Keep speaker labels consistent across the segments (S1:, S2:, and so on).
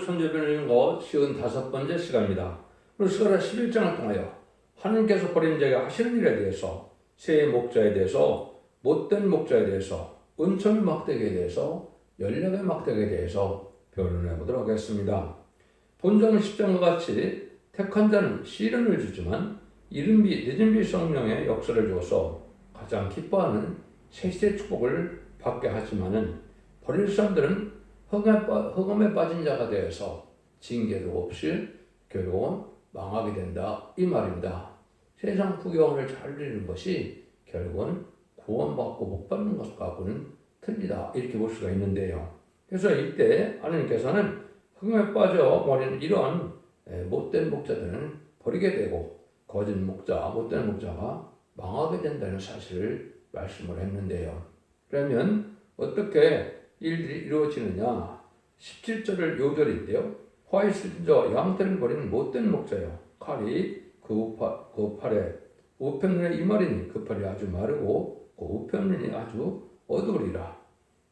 S1: 손재변을 읽어 55번째 시간입니다. 오늘 스가랴 11장을 통하여 하나님께서 버린 자가 하시는 일에 대해서, 새 목자에 대해서, 못된 목자에 대해서, 은총의 막대기에 대해서, 연락의 막대기에 대해서 변론해 보도록 하겠습니다. 본章 10장과 같이 택한 자는 시련을 주지만 이른 비 늦은 비 성령의 역사를 주어서 가장 기뻐하는 세시의 축복을 받게 하지만은, 버릴 사람들은 흑암에 빠진 자가 되어서 징계도 없이 결국은 망하게 된다, 이 말입니다. 세상 구경을 잘 누리는 것이 결국은 구원받고 복받는 것과는 틀리다, 이렇게 볼 수가 있는데요. 그래서 이때 하나님께서는 흑암에 빠져버리는 이런 못된 목자들은 버리게 되고, 거짓 목자, 못된 목자가 망하게 된다는 사실을 말씀을 했는데요. 그러면 어떻게 일들이 이루어지느냐? 17절을 요절인데요. 화 있을 저 양떼를 버리는 못된 목자요, 칼이 그 팔에 우편눈에 이 말이니 그 팔이 아주 마르고 그 우편눈이 아주 어두우리라.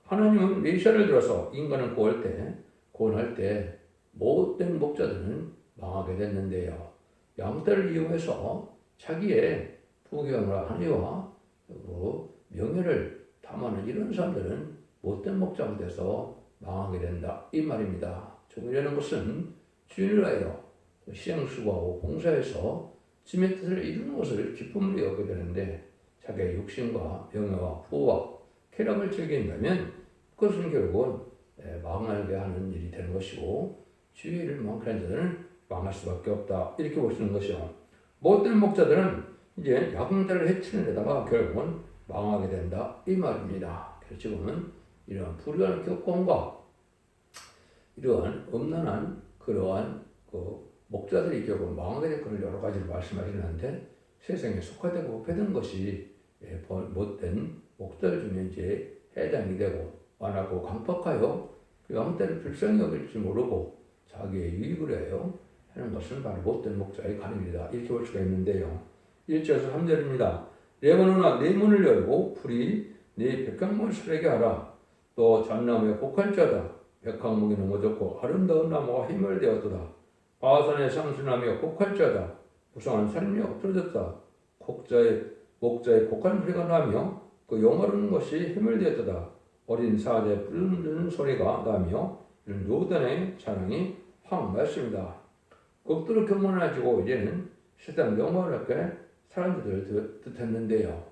S1: 하나님은 메시아를 들어서 인간을 구원할 때 못된 목자들은 망하게 됐는데요. 양떼를 이용해서 자기의 부귀영화 하니와 명예를 탐하는 이런 사람들은 못된 목자가 돼서 망하게 된다, 이 말입니다. 종이라는 것은 주인을 위하여 시행수고하고 봉사해서 주님의 뜻을 이루는 것을 기쁨으로 여기게 되는데, 자기의 욕심과 명예와 부와 쾌락을 즐긴다면 그것은 결국은 망하게 하는 일이 되는 것이고, 주의 일을 망하는 자들은 망할 수밖에 없다, 이렇게 보시는 것이요. 못된 목자들은 이제 양떼를 해치는 데다가 결국은 망하게 된다, 이 말입니다. 그래서 지금은 이러한 불의한 교권과 이러한 엄난한 그러한 목자들이 결국 망하게 될 것을 여러 가지를 말씀하시는데, 세상에 속하되고 부패된 것이 못된 목자들 중에 이제 해당이 되고, 완하고 강팍하여 그 양떼를 불쌍히 여길 줄 모르고 자기의 유익을 위하여 하는 것은 바로 못된 목자의 가림이다, 이렇게 볼 수가 있는데요. 1절에서 3절입니다. 레바논아, 네 문을 열고 풀이 네 백향목을 서리게 하라. 또 잣나무의 곡할자다. 백향목이 넘어졌고 아름다운 나무가 희멸되었도다. 바산의 상수나무가 곡할자다. 부성한 산이 엎어졌다. 목자의 곡할 소리가 나며 그 영화로운 것이 희멸되었도다. 어린 사자의 부르는 소리가 나며 이런 요단의 자랑이 확 맞습니다. 극도로 교만해지고 이제는 세상 영화롭게 사람들을 뜻했는데요.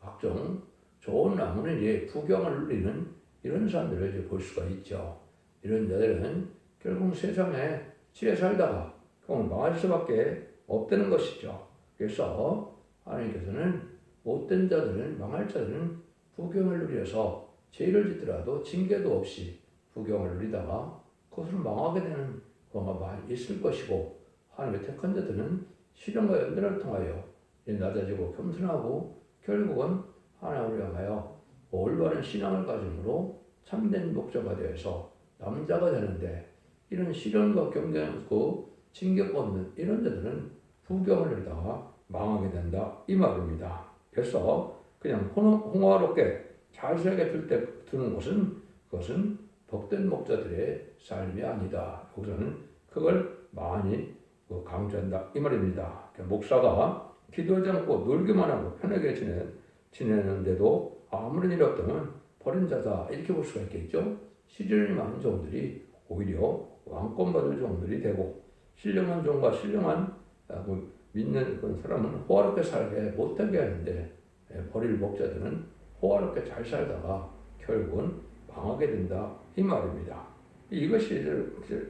S1: 각종 좋은 나무는 이제 부경을 누리는 이런 사람들을 이제 볼 수가 있죠. 이런 자들은 결국 세상에 지혜 살다가 결국 망할 수밖에 없다는 것이죠. 그래서 하나님께서는 못된 자들은, 망할 자들은 부경을 누려서 죄를 짓더라도 징계도 없이 부경을 누리다가 그것을 망하게 되는 경우가 많이 있을 것이고, 하나님의 택한 자들은 시련과 연단을 통하여 낮아지고 겸손하고 결국은 하나님을 향하여 올바른 신앙을 가짐으로 참된 목자가 되어서 남자가 되는데, 이런 시련과 경쟁하고 징계가 없는 이런 자들은 부경을 누리다가 망하게 된다, 이 말입니다. 그래서 그냥 홍화롭게 잘 살게 두는 것은, 그것은 복된 목자들의 삶이 아니다. 여기서는 그걸 많이 강조한다, 이 말입니다. 목사가 기도하지 않고 놀기만 하고 편하게 지내는데도 아무런 일 없다면 버린 자다, 이렇게 볼 수가 있겠죠. 시련이 많은 종들이 오히려 왕권받을 종들이 되고, 신령한 종과 신령한 믿는 그런 사람은 호화롭게 살게 못하게 하는데, 버릴 목자들은 호화롭게 잘 살다가 결국은 망하게 된다, 이 말입니다. 이것이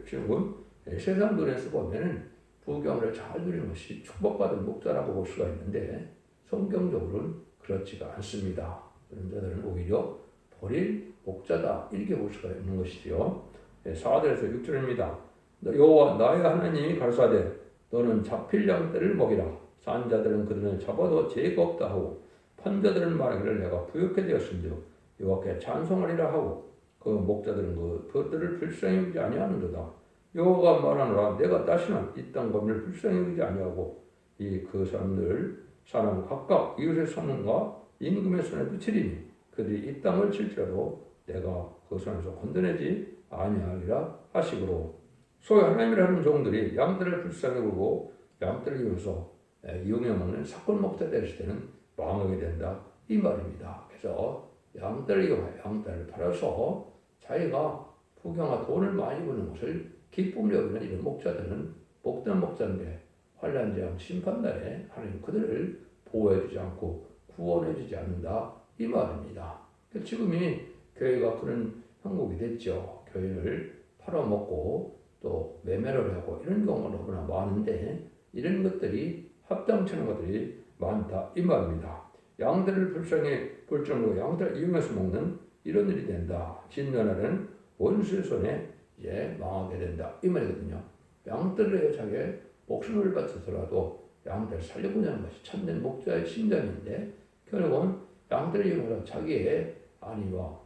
S1: 지금 세상 눈에서 보면은 부경을 잘 누리는 것이 축복받은 목자라고 볼 수가 있는데, 성경적으로는 그렇지가 않습니다. 그런 자들은 오히려 버릴 목자다, 이렇게 볼 수가 있는 것이죠. 4절에서 6절입니다. 여호와 나의 하나님이 가르사대 너는 잡힐 양떼를 먹이라. 산 자들은 그들을 잡아도 죄가 없다 하고, 판 자들은 말하기를 내가 부욕해 되었은즉 여호와께 찬송하리라 하고, 그 목자들은 그것들을 불쌍히 여기지 아니하는도다. 여호와가 말하노라, 내가 다시는 이 땅 범위를 불쌍히 여기지 아니하고 그 사람은 각각 이웃의 손과 임금의 손에 붙이리니 그들이 이 땅을 칠지라도 내가 그 손에서 건져내지 아니하리라 하시므로, 소위 하나님이라는 종들이 양들을 불쌍히 보고 양들을 이용해 먹는 사건 목자 됐을 때는 망하게 된다 이 말입니다. 그래서 양들을 이용해 양들을 팔아서 자기가 부경과 돈을 많이 버는 것을 기쁨으로 여기는 이런 목자들은 복된 목자인데 환난장 심판날에 하나님 그들을 보호해주지 않고 구원해주지 않는다 이 말입니다. 지금이 교회가 그런 형국이 됐죠. 교회를 팔아먹고 또 매매를 하고 이런 경우가 너무나 많은데 이런 것들이 합당치 않은 것들이 많다 이 말입니다. 양들을 불쌍히 볼 정도로 양들을 이용해서 먹는 이런 일이 된다. 진면하는 원수의 손에 이제 망하게 된다 이 말이거든요. 양들을 자기 목숨을 바쳐서라도 양들을 살려보자 하는 것이 참된 목자의 심정인데 결국은 양들을 이용해서 자기의 안위와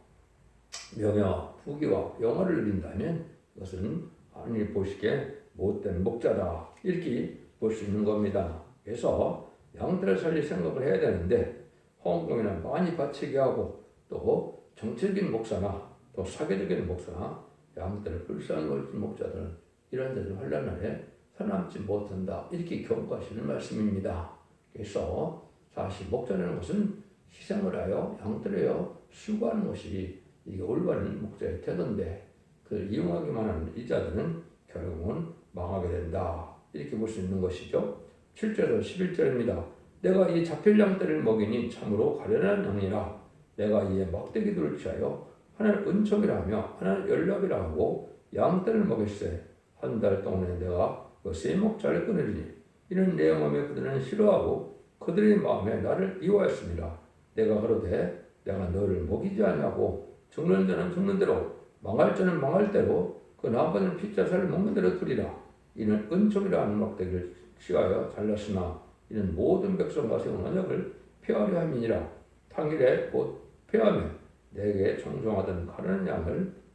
S1: 명예와 부귀와 영화를 누린다면 이것은 하나님이 보시기에 못된 목자다 이렇게 볼 수 있는 겁니다. 그래서 양들을 살릴 생각을 해야 되는데 헌금이나 많이 바치게 하고 또 정치적인 목사나 또 사교적인 목사나 양들을 불쌍히 여기는 목자들은 이런 데들 환난날에 살아남지 못한다 이렇게 경고하시는 말씀입니다. 그래서 사실 목자라는 것은 희생을 하여 양들에요 수고하는 것이 이게 올바른 목자의 태도인데 그를 이용하기만 하는 이자들은 결국은 망하게 된다 이렇게 볼 수 있는 것이죠. 7절에서 11절입니다. 내가 이 잡힐 양들을 먹이니 참으로 가련한 양이라 내가 이에 막대기들을 취하여 하나는 은총이라 하며 하나는 연락이라 하고 양들을 먹일세 한 달 동안에 내가 그 세 목자를 끊으리니 이는 내 마음에 그들은 싫어하고 그들의 마음에 나를 미워했습니다. 내가 그러되 내가 너를 먹이지 아니하고 죽는 자는 죽는 대로 망할 자는 망할 대로 그 나머지는 핏자살을 먹는 대로 두리라. 이는 은총이라 하는 막대기를 취하여 잘랐으나 이는 모든 백성과 세운 언약을 폐하려 함이니라. 당일에 곧 폐하며 내게 청종하던 가르는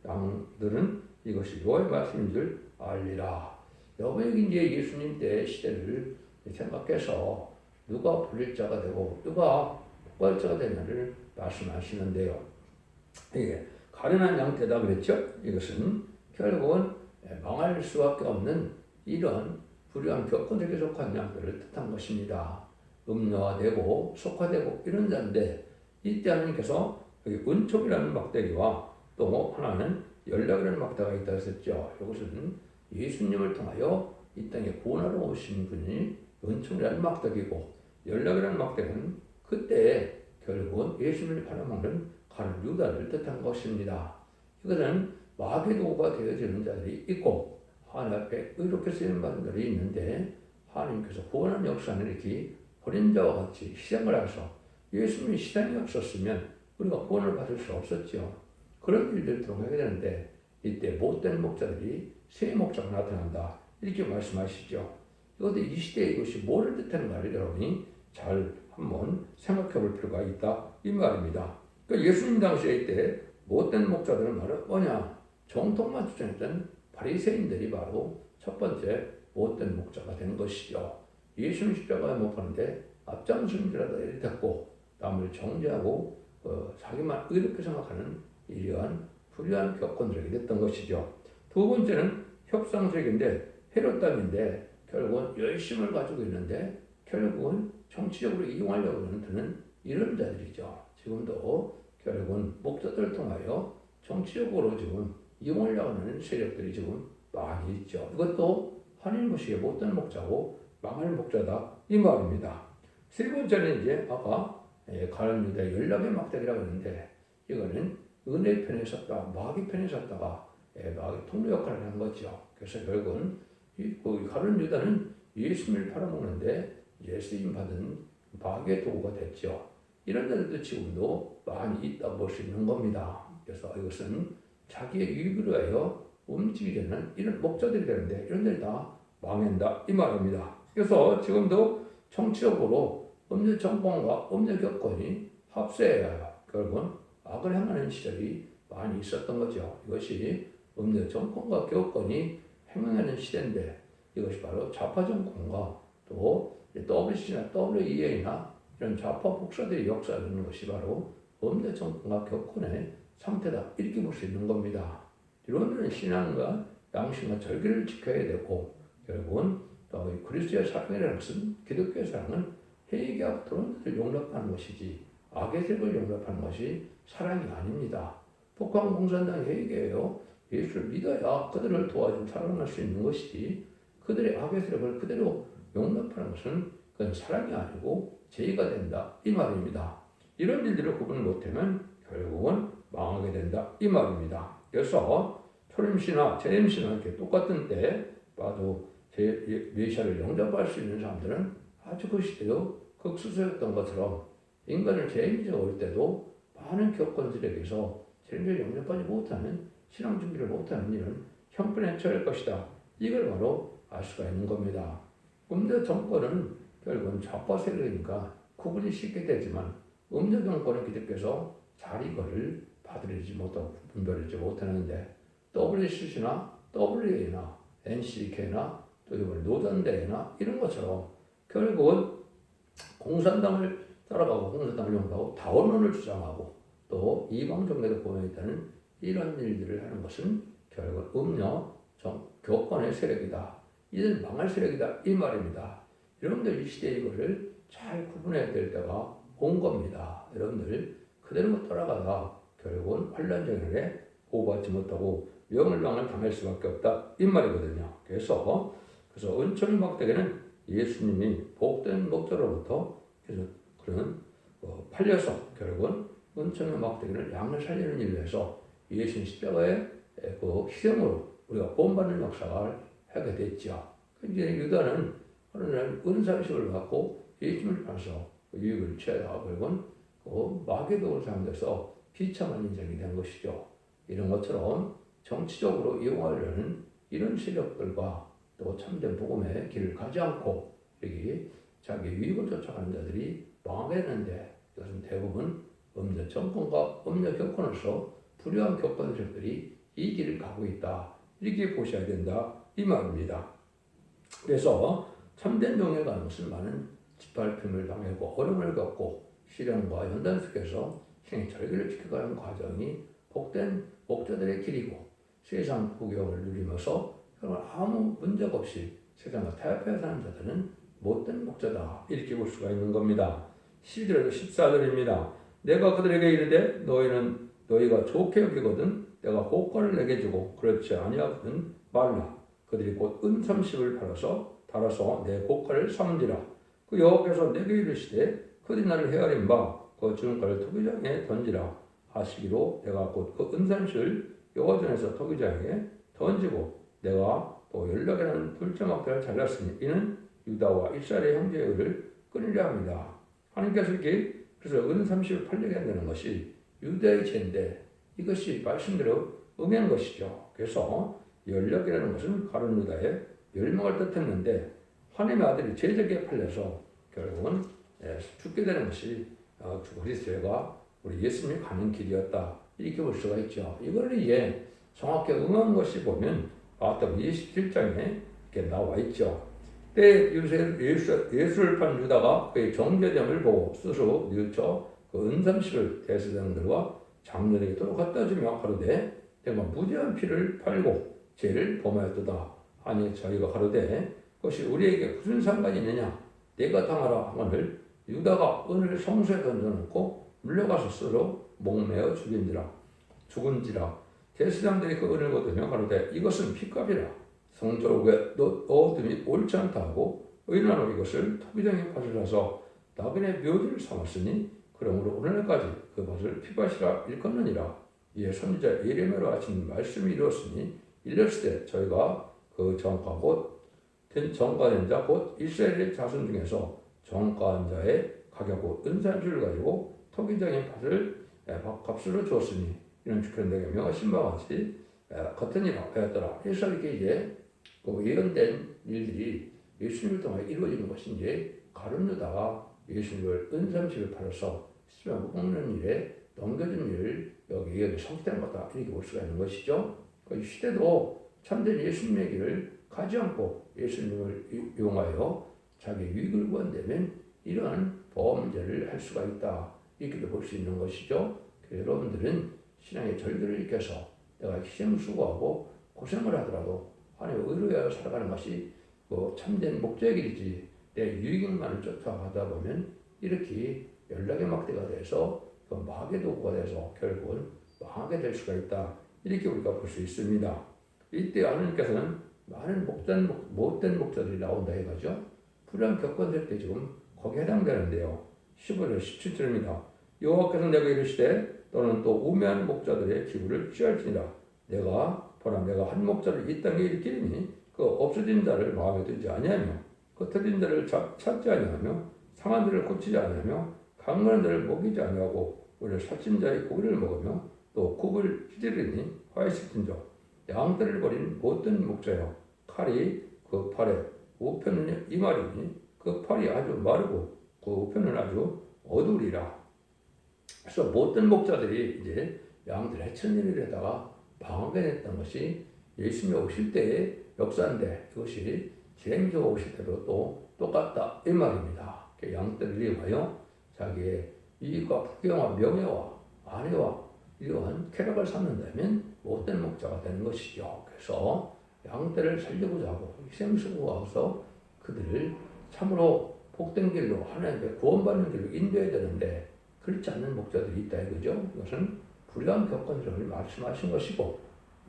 S1: 양들은 이것이 여호와의 말씀인 줄 알리라. 여기 이제 예수님 때 시대를 생각해서 누가 불릴 자가 되고 누가 복할 자가 되냐를 말씀하시는데요. 이게 가련한 양태다 그랬죠? 이것은 결국은 망할 수밖에 없는 이런 불의한 격건에게 속한 양들을 뜻한 것입니다. 음녀화되고 속화되고 이런 자인데 이때 하나님께서 은총이라는 막대기와 또 하나는 연락이라는 막대가 있다 했었죠. 이것은 예수님을 통하여 이 땅에 구원하러 오신 분이 은총이라는 막대기고 연락이라는 막대기는 그때 결국은 예수님을 팔아먹는 가룟 유다를 뜻한 것입니다. 이것은 마귀의 도구가 되어지는 자들이 있고 하나님 앞에 의롭게 쓰임받은 자들이 있는데 하나님께서 구원하는 역사는 이렇게 버린 자와 같이 희생을 하셔서 예수님이 희생이 없었으면 우리가 구원을 받을 수 없었죠. 그런 일들을 통하게 되는데 이때 못된 목자들이 새 목자가 나타난다 이렇게 말씀하시죠. 이것도 이 시대에 이것이 뭐를 뜻하는가를 여러분이 잘 한번 생각해 볼 필요가 있다 이 말입니다. 그러니까 예수님 당시에 이때 못된 목자들은 바로 뭐냐? 정통만 주장했던 바리새인들이 바로 첫 번째 못된 목자가 된 것이죠. 예수님 십자가에 못 박는데 앞장서는 자라도 이랬고 남을 정죄하고 자기만 의롭게 생각하는 이러한 불의한 격건들에게 됐던 것이죠. 두 번째는 협상적인데 헤롯 땅인데 결국은 열심을 가지고 있는데 결국은 정치적으로 이용하려고 드는 이런 자들이죠. 지금도 결국은 목자들을 통하여 정치적으로 지금 이용하려고 하는 세력들이 지금 많이 있죠. 이것도 하나님 보시기에 못된 목자고 망할 목자다 이 말입니다. 세 번째는 이제 아까 가룟 유다의 연락의 막대기라고 했는데 이거는 은혜 편에 섰다 마귀 편에 섰다가 마귀 통로 역할을 한 거죠. 그래서 결국은 가룟 유다는 예수님을 팔아먹는데 쓰임 받은 마귀의 도구가 됐죠. 이런 자들도 지금도 많이 있다고 볼 수 있는 겁니다. 그래서 이것은 자기의 유익을 위하여 움직이려는 이런 목자들이 되는데 이런 데를 다 망한다 이 말입니다. 그래서 지금도 정치적으로 음녀 정권과 음녀 격건이 합세해야 결국은 악을 행하는 시절이 많이 있었던 거죠. 이것이 음녀 정권과 격건이 행하는 시대인데 이것이 바로 좌파 정권과 또 WC나 WEA나 이런 좌파 복사들이 역사하는 것이 바로 음녀 정권과 격건의 상태다 이렇게 볼 수 있는 겁니다. 이런 신앙과 양심과 절기를 지켜야 되고 결국은 또 그리스도의 사랑이라는 것은 기독교의 사랑은 회개하고 들어온 것을 용납하는 것이지 악의 세력을 용납하는 것이 사랑이 아닙니다. 북한 공산당이 회개해요. 예수를 믿어야 그들을 도와주고 살아날 수 있는 것이지 그들의 악의 세력을 그대로 용납하는 것은 그건 사랑이 아니고 죄가 된다 이 말입니다. 이런 일들을 구분을 못하면 결국은 망하게 된다 이 말입니다. 그래서 초림씨나 재림씨나 이렇게 똑같은 때 봐도 메시아를 영접할 수 있는 사람들은 아주 그 시대도 극수수였던 것처럼 인간을 재림자 올 때도 많은 교권들에게서 재림자를 영접하지 못하는 신앙 준비를 못하는 일은 형편에 처할 것이다. 이걸 바로 알 수가 있는 겁니다. 음녀 정권은 결국은 좌파 세력이니까 구분이 쉽게 되지만 음녀 정권은 기독교에서 잘 이거를 받아들이지 못하고 분별하지 못하는데 WCC나 WA나 NCK나 또 이번에 노단대회나 이런 것처럼 결국은 공산당을 따라가고 공산당을 용납하고 다원론을 주장하고 또 이방 종교도 보여있다는 이런 일들을 하는 것은 결국 음녀 교권의 세력이다. 이들 망할 세력이다 이 말입니다. 여러분들 이 시대에 이거를 잘 구분해야 될 때가 온 겁니다. 여러분들 그대로 따라가다 결국은 환란정연에 보호받지 못하고 명을망을 당할 수밖에 없다 이 말이거든요. 그래서 은총의 막대기는 예수님이 복된 목자로부터 그래서 그런 팔려서 결국은 은총의 막대기를 양을 살리는 일을 해서 예수님 십자가의 그 희생으로 우리가 구원받는 역사를 하게 됐죠. 이제 유다는 어느 날 은사의식을 갖고 예수님을 봐서 유익을 취하다가 결국은 마귀독을 사용해서 비참한 인생이 된 것이죠. 이런 것처럼 정치적으로 이용하려는 이런 세력들과 또 참된 복음의 길을 가지 않고 여기 자기 유익을 쫓아가는 자들이 망하게 되는데 이것은 대부분 음녀 정권과 음녀 교권으로서 불효한 교권 세력들이 이 길을 가고 있다. 이렇게 보셔야 된다. 이 말입니다. 그래서 참된 용에 가는 것은 많은 짓밟힘을 당하고 어려움을 겪고 시련과 연단 속에서 신의 절기를 지켜가는 과정이 복된 목자들의 길이고 세상 구경을 누리면서 아무 문제가 없이 세상과 타협해 사는 자들은 못된 목자다. 이렇게 볼 수가 있는 겁니다. 12절에서 14절입니다. 내가 그들에게 이르되 너희가 좋게 여기거든 내가 호가를 내게 주고 그렇지 아니하거든 말라. 그들이 곧 은삼십을 달아서 내 호가를 삼지라. 그 여호와께서 내게 이르시되 그들이 나를 헤아린 바 그 주름가를 토기장에 던지라 하시기로 내가 곧 그 은삼십을 여호와전에서 토기장에 던지고 내가 또 연락이라는 불조막들을 잘랐으니 이는 유다와 이스라엘의 형제의 의를 끊으려 합니다. 하나님께서 이렇게 그래서 은삼십을 팔리게 한다는 것이 유다의 죄인데 이것이 말씀대로 응한 것이죠. 그래서 연락이라는 것은 가룟 유다의 멸망을 뜻했는데 하나님의 아들이 죄적에 팔려서 결국은 죽게 되는 것이 그리스도가 우리 예수님이 가는 길이었다. 이렇게 볼 수가 있죠. 이걸 이제 정확히 응한 것이 보면 27장에 이렇게 나와 있죠. 때 예수를 판 유다가 그의 정죄됨을 보고 스스로 뉘우쳐 그 은삼십을 대제사장들과 장로에게 도로 갖다 주며 가로되 내가 무죄한 피를 팔고 죄를 범하였도다. 아니 저희가 가로되 그것이 우리에게 무슨 상관이 있느냐. 내가 당하라 하거늘 유다가 은을 성소에 던져놓고 물려가서 스스로 목매어 죽은지라 대제사장들이 그 은을 거두며 가로되 이것은 피값이라. 성전에 넣어둠이 옳지 않다 하고 의인하노 이것을 토기장에 밭을 사서 나그네 묘지를 삼았으니 그러므로 오늘날까지 그 밭을 피밭이라 일컫느니라. 이에 선지자 예레미야로 하신 말씀이 이루었으니 일렀을 때 저희가 그 정가된 자 곧 이스라엘의 자손 중에서 정가한 자의 가격 곧 은산주를 가지고 토기장의 밭을 값으로 주었으니 이는 주권 내게 명하신 바와 같이 같으니라 하였더라. 그래서 이렇게 이제 그 예언된 일들이 예수님을 통해 이루어지는 것이 이제 가룟 유다가 예수님을 은삼십을 팔아서 십자가 먹는 일에 넘겨준 일을 여기 성취된 거다. 이렇게 볼 수가 있는 것이죠. 이 시대도 참된 예수님의 길을 가지 않고 예수님을 이용하여 자기 유익을 구한다면 이러한 범죄를 할 수가 있다. 이렇게도 볼 수 있는 것이죠. 여러분들은 신앙의 절기를 익혀서 내가 희생을 수고하고 고생을 하더라도 하나님의 의로하여 살아가는 것이 참된 목적의 길이지 내 유익만을 쫓아가다 보면 이렇게 연락의 막대가 돼서 마귀의 도구가 돼서 결국은 망하게 될 수가 있다. 이렇게 우리가 볼 수 있습니다. 이때 하나님께서는 많은 못된 목자들이 나온다 해가죠. 불의한 격건될 때 지금 거기에 해당되는데요. 15절 17절입니다. 여호와께서 내가 이르시되 너는 또 우매한 목자들의 기후를 취할지니라. 내가 한 목자를 이 땅에 일으키니 그 없어진 자를 마음에 두지 아니하며 흩어진 자를 찾지 아니하며 상한 자를 고치지 아니하며 강건한 자를 먹이지 아니하고 오늘 살찐 자의 고기를 먹으며 또 굽을 휘두르니 화해시킨 자 양떼를 버린 못된 목자여 칼이 그 팔에 우편은 이말이니 그 팔이 아주 마르고 그 우편은 아주 어두우리라. 그래서 못된 목자들이 이제 양들 해치는 일에다가 방황하게 됐던 것이 예수님이 오실 때의 역사인데 이것이 제임스가 오실 때도 또 똑같다 이 말입니다. 양떼를 이용하여 자기의 이익과 풍경과 명예와 아내와 이러한 쾌락을 삼는다면 못된 목자가 되는 것이죠. 그래서 양떼를 살리고자 하고 희생수고하고서 그들을 참으로 복된 길로 하나님께 구원받는 길로 인도해야 되는데 그렇지 않는 목자들이 있다 이거죠. 이것은 불의한 격건을 말씀하신 것이고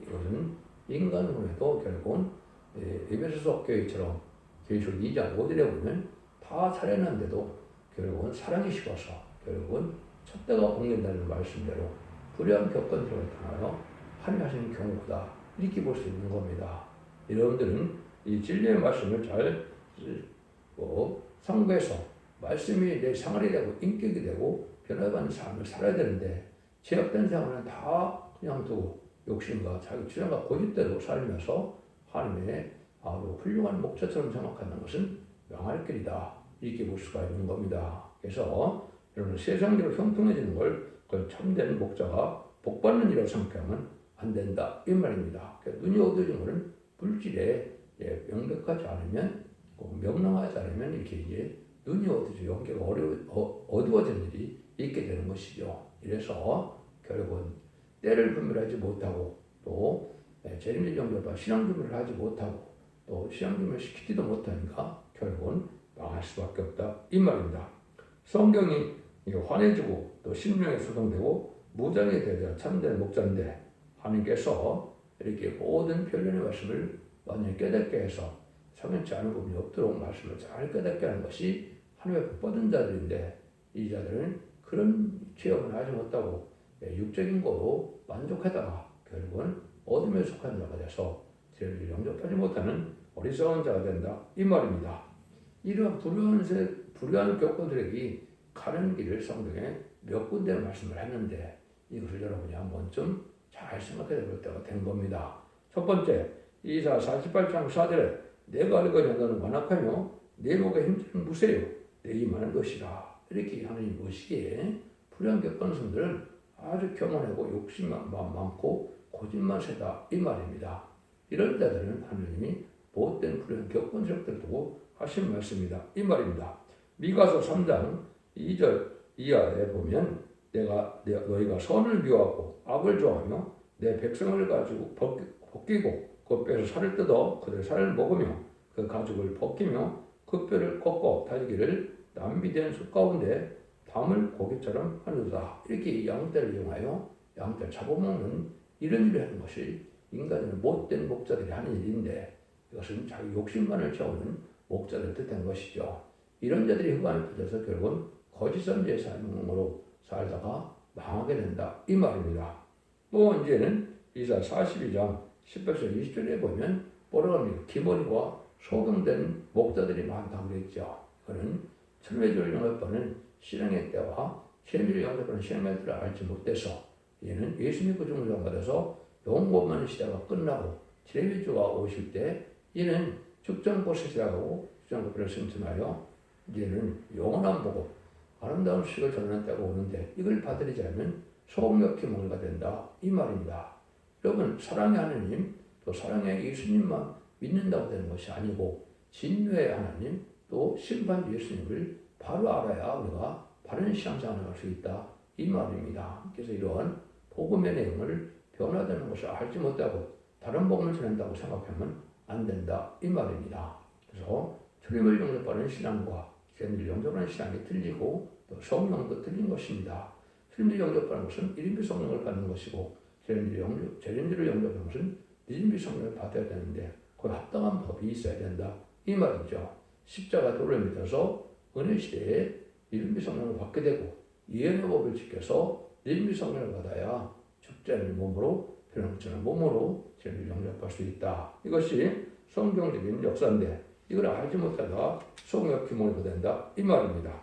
S1: 이것은 인간으로도 결국은 에베소서 교회처럼 계시록 2장 5절에 보면 다 살해났는데도 결국은 사랑이 식어서 결국은 촛대가 공개된다는 말씀대로 불의한 격건들을 통하여 하나님 하시는 경우보다 이렇게 볼 수 있는 겁니다. 여러분들은 이 진리의 말씀을 잘 상고해서 말씀이 내 생활이 되고 인격이 되고 변화받는 삶을 살아야 되는데 제약된 생활은 다 그냥 두고 욕심과 자기 주장과 고집대로 살면서 하나님의 아주 훌륭한 목자처럼 생각하는 것은 명할 길이다. 이렇게 볼 수가 있는 겁니다. 그래서 여러분 세상대로 형통해지는 걸 그걸 참된 목자가 복받는 일이라고 생각하면 안 된다. 이 말입니다. 그러니까 눈이 어두워진 것은 물질에 명백하지 않으면 명랑하지 않으면 이렇게 이제 눈이 어두워지고 영계가 어두워지는 일이 있게 되는 것이죠. 이래서 결국은 때를 분별하지 못하고 또 재림의 정도가 신앙 준비를 하지 못하고 또 신앙 준비를 시키지도 못하니까 결국은 망할 수밖에 없다. 이 말입니다. 성경이 환해지고 또 심령에 소동되고 무장이 되자 참된 목자인데 하나님께서 이렇게 모든 변론의 말씀을 완전히 깨닫게 해서 성연치 않은 부분이 없도록 말씀을 잘 깨닫게 하는 것이 하나님의 복받은 자들인데 이 자들은 그런 체험을 하지 못하고 육적인 거로 만족하다가 결국은 어둠에 속한 자가 돼서 죄를 영접하지 못하는 어리석은 자가 된다. 이 말입니다. 이러한 불의한 격건들에게 가는 길을 성경에 몇 군데 말씀을 했는데 이것을 여러분이 한번 좀 잘 생각해 볼 때가 된 겁니다. 첫 번째, 이사 48장 4절에 내가 알거니 너는 완악하며 내 목에 힘줄은 무쇠요 내 임하는 것이라. 이렇게 하나님 보시기에 불의한 격건성들은 아주 교만하고 욕심만 많고 고집만 세다 이 말입니다. 이런 자들은 하나님이 못된 불의한 격건성들을 두고 하신 말씀이다 이 말입니다. 미가서 3장 2절 이하에 보면 너희가 선을 미워하고 악을 좋아하며 내 백성을 가지고 벗기고 그 뼈에서 살을 뜯어 그들 살을 먹으며 그 가죽을 벗기며 그 뼈를 꺾어 다지기를 남비된 숲 가운데 담을 고기처럼 하는도다. 이렇게 양떼를 이용하여 양떼를 잡아먹는 이런 일을 하는 것이 인간은 못된 목자들이 하는 일인데 이것은 자기 욕심만을 채우는 목자들 뜻한 것이죠. 이런 자들이 흑암에 빠져서 결국은 거짓 선지의 삶으로 살다가 망하게 된다 이 말입니다. 또 이제는 이사 42장 18절 20절에 보면 뭐라고 합니까? 기머리와 소경된 목자들이 많다고 그랬죠. 그는 천회주를 영접하는 신앙의 때와 세미를 영접하는 신앙의 때를 알지 못해서 얘는 예수님 그 중을 받아서 영원만의 시대가 끝나고 제위주가 오실 때 이는 죽전꽃을 시작하고 죽전꽃을 승천하여 이제는 영원한 복음 아름다운 식을 전하는 때가 오는데 이걸 받아들이지 않으면 소금역기 먹이가 된다 이 말입니다. 여러분 사랑의 하나님 또 사랑의 예수님만 믿는다고 되는 것이 아니고 진노의 하나님 또 심판주 예수님을 바로 알아야 우리가 바른 신앙생활을 할 수 있다 이 말입니다. 그래서 이러한 복음의 내용을 변화되는 것을 알지 못하고 다른 복음을 전한다고 생각하면 안 된다 이 말입니다. 그래서 주님을 영접하는 신앙과 죄인을 영접하는 신앙이 틀리고 또 성령도 틀린 것입니다. 주님을 영접하는 것은 일인비 성령을 받는 것이고 죄인들을 영접하는 것은 일인비 성령을 받아야 되는데 그 합당한 법이 있어야 된다 이 말이죠. 십자가 도를 믿어서 은혜 시대에 일인비 성령을 받게 되고 예언의 법을 지켜서 일인비 성령을 받아야 죽지 않은 몸으로 변함없는 몸으로 죄를 영접할 수 있다. 이것이 성경적인 역사인데 이걸 알지 못하다가 속여 규모가 된다 이 말입니다.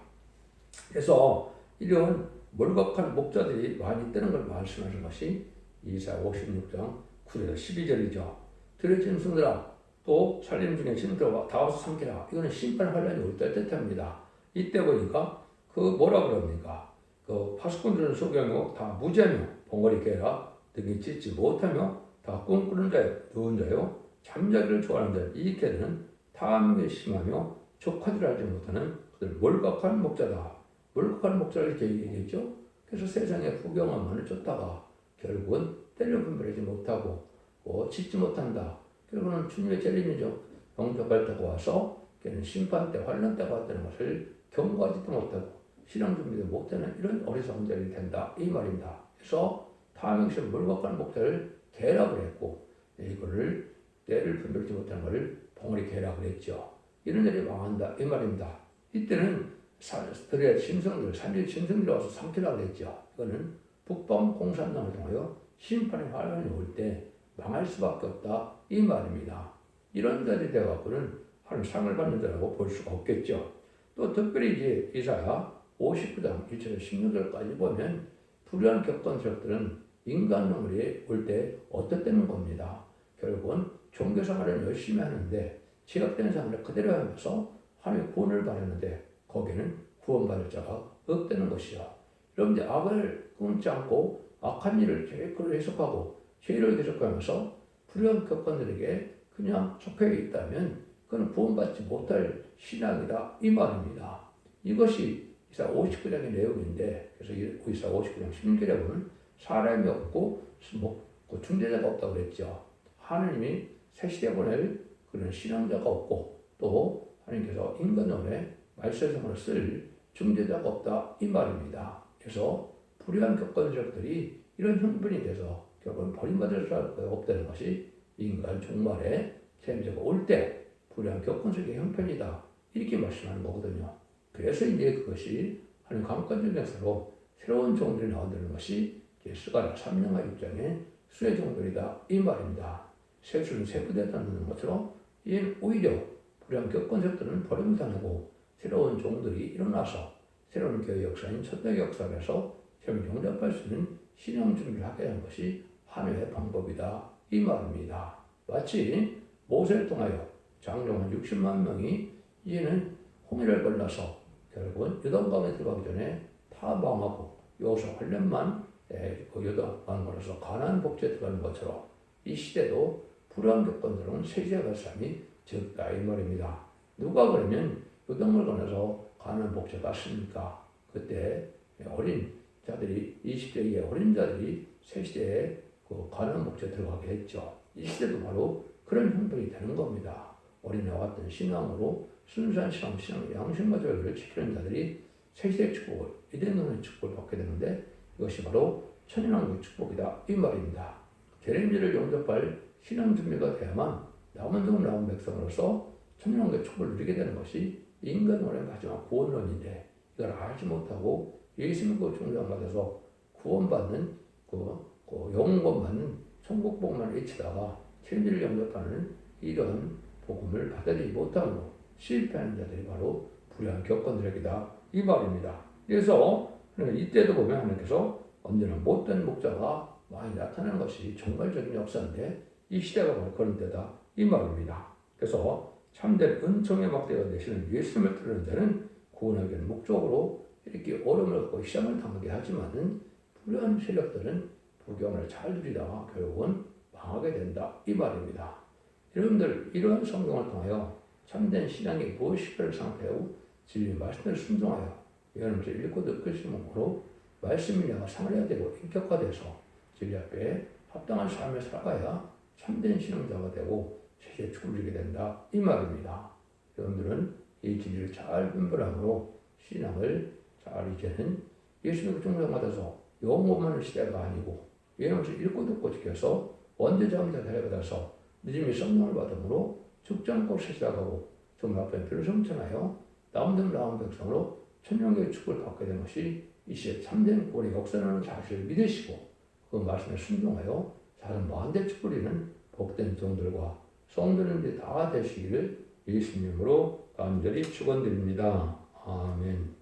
S1: 그래서 이런 몰각한 목자들이 많이 뜨는 걸 말씀하는 것이 이사야 56장 9절에서 12절이죠. 들의 짐승들아 또 살림 중에 짐승들아 다 와서 삼키라. 이거는 심판 환란이 올 때 뜻합니다. 이때 보니까 그 뭐라 그럽니까? 그 파수꾼들은 소경이고 다 무죄며 봉어리 개라 등이 짖지 못하며 다 꿈꾸는 자요 누운 자요 잠자기를 좋아하는 자요 이 개들은 탐욕이 심하며 족하지를 알지 못하는 그들 몰각한 목자다. 몰각한 목자를 이렇게 얘기했죠. 그래서 세상에 부경함만을 쫓다가 결국은 때려 분별하지 못하고 짖지 못한다. 결국은 주님의 재림이죠. 영접할 때가 와서 걔는 심판 때 환란 때가 왔다는 것을 경고하지도 못하고 신앙 준비도 못하는 이런 어리석은 자들이 된다 이 말입니다. 그래서 탐욕심 몰각한 목자를 개라고 했고 이거를 때를 분별하지 못하는 것을 봉어리 개라고 했죠. 이런 자들이 망한다 이 말입니다. 이때는 들의 짐승들, 산지 짐승들이 와서 삼키라고 했죠. 이거는 북방 공산당을 통하여 심판의 환란이 올 때 망할 수밖에 없다 이 말입니다. 이런 자들이 되어갖고는 하나님 상을 받는 자라고 볼 수가 없겠죠. 또 특별히 이제 이사야 59장 1절에서 16절까지 보면 불의한 격건스럽들은 인간 눈물이 올 때 어떻다는 겁니다. 결국은 종교생활을 열심히 하는데 지역된 생활을 그대로 하면서 하나님의 구원을 바라는데 거기는 구원받을 자가 없다는 것이죠. 여러분들 악을 끊지 않고 악한 일을 계획으로 해석하고 죄를 계속하면서 불의한 격건들에게 그냥 속해 있다면 그건 구원받지 못할 신앙이다 이 말입니다. 이것이 이사 59장의 내용인데 그래서 이사 59장 16절에 보면 사람이 없고 중재자가 없다고 그랬죠. 하나님이 새 시대 보낼 그런 신앙자가 없고 또 하나님께서 인간의 말세상으로 쓸 중재자가 없다 이 말입니다. 그래서 불의한 격건적들이 이런 형편이 돼서 결국은 버림받을 수가 없다는 것이 인간 종말에 세미자가 올 때 불의한 격건적의 형편이다 이렇게 말씀하는 거거든요. 그래서 이제 그것이 하나님 강권적 역사로 새로운 종들이 나온다는 것이 스가랴 3장과 6장의 수의 종들이다 이 말입니다. 세수는 세부되다는 것처럼 이는 오히려 불의한 격건적들은 버림을 당하고 새로운 종들이 일어나서 새로운 교회 역사인 첫대 역사에서 새로운 영접할 수 있는 신앙 준비를 하게 하는 것이 하나님의 방법이다 이 말입니다. 마치 모세를 통하여 장정한 60만 명이 이제는 홍해를 건너서 결국은 요단강에 들어가기 전에 다 망하고 여호수아 8년만 그 요단강을 건너서 가나안 복지에 들어가는 것처럼 이 시대도 불의한 격건들은 세시에 갈 사람이 적다 이 말입니다. 누가 그러면 요단강을 건너서 가나안 복지에 갔습니까? 그때 어린 자들이 20대 이하 어린 자들이 새 시대에 그 가나안 복지에 들어가게 했죠. 이 시대도 바로 그런 형편이 되는 겁니다. 어린애와 같은 신앙으로 순수한 신앙, 양심과 절기를 지키는 자들이 새 시대의 축복을 이대노의 축복을 받게 되는데 이것이 바로 천연왕국의 축복이다 이 말입니다. 재림지를 영접할 신앙 준비가 돼야만 남은 종 남은 백성으로서 천연왕국의 축복을 누리게 되는 것이 인간원의 마지막 구원론인데 이걸 알지 못하고 예수 믿고 중생받아서 구원받는 영원받는 천국복만 외치다가 천지를 영접하는 이런 복음을 받아들이지 못함으로 실패하는 자들이 바로 불의한 격건들에게다 이 말입니다. 그래서 이때도 보면 하나님께서 언제나 못된 목자가 많이 나타나는 것이 정말적인 역사인데 이 시대가 바로 그런 때다 이 말입니다. 그래서 참된 은총의 막대가 되시는 예수님을 따르는 자는 구원하기 위한 목적으로 이렇게 어려움을 갖고 시험을 당하게 하지만은 불의한 세력들은 불경을 잘 누리다가 결국은 망하게 된다 이 말입니다. 여러분들 이러한 성경을 통하여 참된 신앙이 무엇인가를 생각하고 진리의 말씀을 순종하여 여러분들 읽고 듣을 수 있므로 말씀이 내가 생활해야 되고 인격화돼서 진리 앞에 합당한 삶을 살아가야 참된 신앙자가 되고 세계 축복을 이루게 된다 이 말입니다. 여러분들은 이 진리를 잘 분별함으로 신앙을 잘 이제는 예수님을 중생받아서 영원한 시대가 아니고 예언을 읽고 듣고 지켜서 원대자원자 대받아서 늦음이 성령을 받음으로 죽지 않고 세시다가고 정말 앞에 피를 성천하여 남들 나온 백성으로 천년의 축복을 받게 된 것이 이 시대 참된 구원의 역사라는 사실을 믿으시고 그 말씀에 순종하여 다른 만대 축복이는 복된 종들과 성도님들이 다 되시기를 예수님으로 간절히 축원드립니다. 아멘.